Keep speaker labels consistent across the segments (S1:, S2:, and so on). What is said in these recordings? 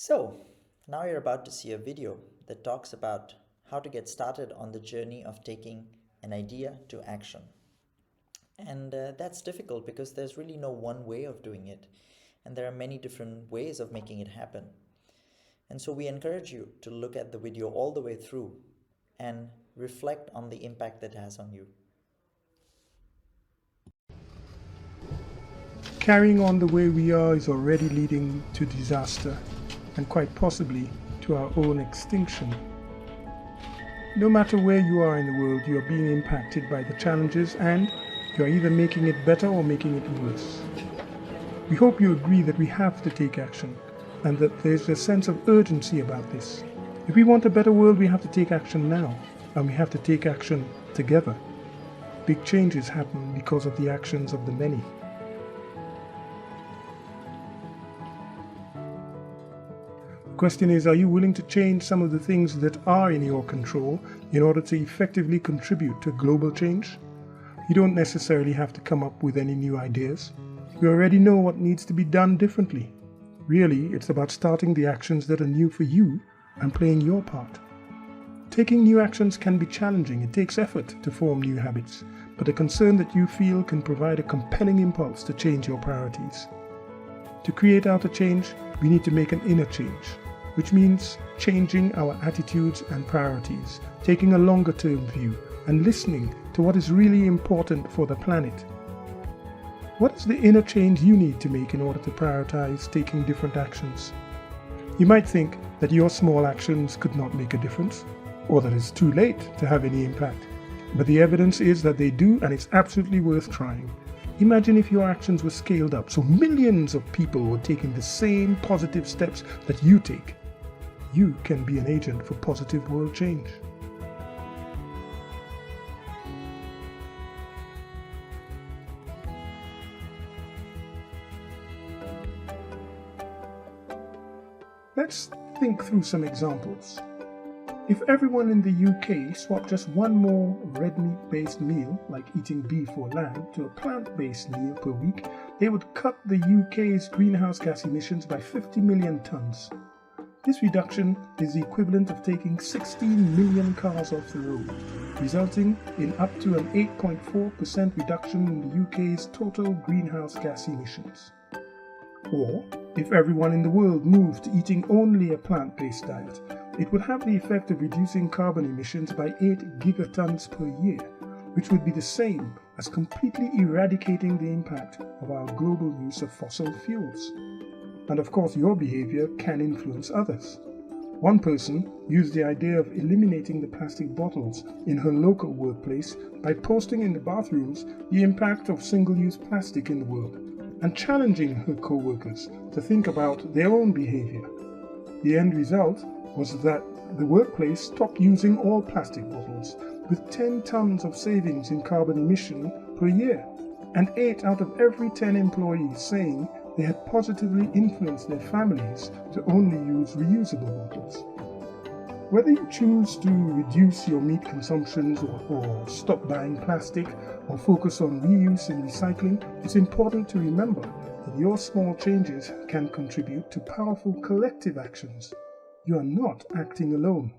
S1: So, now you're about to see a video that talks about how to get started on the journey of taking an idea to action. And that's difficult because there's really no one way of doing it, and there are many different ways of making it happen. And so we encourage you to look at the video all the way through and reflect on the impact that it has on you.
S2: Carrying on the way we are is already leading to disaster and quite possibly to our own extinction. No matter where you are in the world, you are being impacted by the challenges and you are either making it better or making it worse. We hope you agree that we have to take action and that there's a sense of urgency about this. If we want a better world, we have to take action now, and we have to take action together. Big changes happen because of the actions of the many. The question is, are you willing to change some of the things that are in your control in order to effectively contribute to global change? You don't necessarily have to come up with any new ideas. You already know what needs to be done differently. Really, it's about starting the actions that are new for you and playing your part. Taking new actions can be challenging. It takes effort to form new habits, but a concern that you feel can provide a compelling impulse to change your priorities. To create outer change, we need to make an inner change, which means changing our attitudes and priorities, taking a longer-term view, and listening to what is really important for the planet. What is the inner change you need to make in order to prioritize taking different actions? You might think that your small actions could not make a difference, or that it's too late to have any impact. But the evidence is that they do, and it's absolutely worth trying. Imagine if your actions were scaled up so millions of people were taking the same positive steps that you take. You can be an agent for positive world change. Let's think through some examples. If everyone in the UK swapped just one more red meat-based meal, like eating beef or lamb, to a plant-based meal per week, they would cut the UK's greenhouse gas emissions by 50 million tonnes. This reduction is the equivalent of taking 16 million cars off the road, resulting in up to an 8.4% reduction in the UK's total greenhouse gas emissions. Or, if everyone in the world moved to eating only a plant-based diet, it would have the effect of reducing carbon emissions by 8 gigatons per year, which would be the same as completely eradicating the impact of our global use of fossil fuels. And of course, your behavior can influence others. One person used the idea of eliminating the plastic bottles in her local workplace by posting in the bathrooms the impact of single-use plastic in the world and challenging her co-workers to think about their own behavior. The end result was that the workplace stopped using all plastic bottles, with 10 tons of savings in carbon emission per year, and 8 out of every 10 employees saying they had positively influenced their families to only use reusable bottles. Whether you choose to reduce your meat consumptions or stop buying plastic or focus on reuse and recycling, it's important to remember that your small changes can contribute to powerful collective actions. You are not acting alone.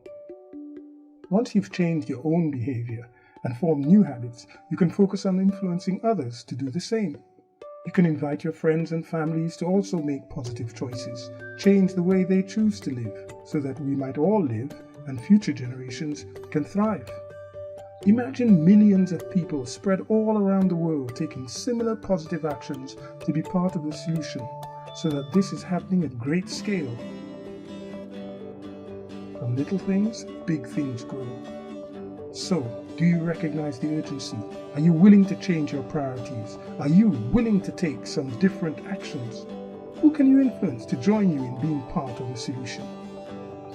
S2: Once you've changed your own behavior and formed new habits, you can focus on influencing others to do the same. You can invite your friends and families to also make positive choices, change the way they choose to live, so that we might all live and future generations can thrive. Imagine millions of people spread all around the world taking similar positive actions to be part of the solution, so that this is happening at great scale. From little things, big things grow. So, do you recognize the urgency? Are you willing to change your priorities? Are you willing to take some different actions? Who can you influence to join you in being part of the solution?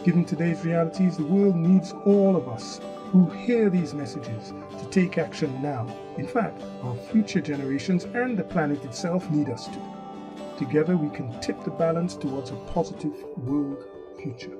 S2: Given today's realities, the world needs all of us who hear these messages to take action now. In fact, our future generations and the planet itself need us to. Together we can tip the balance towards a positive world future.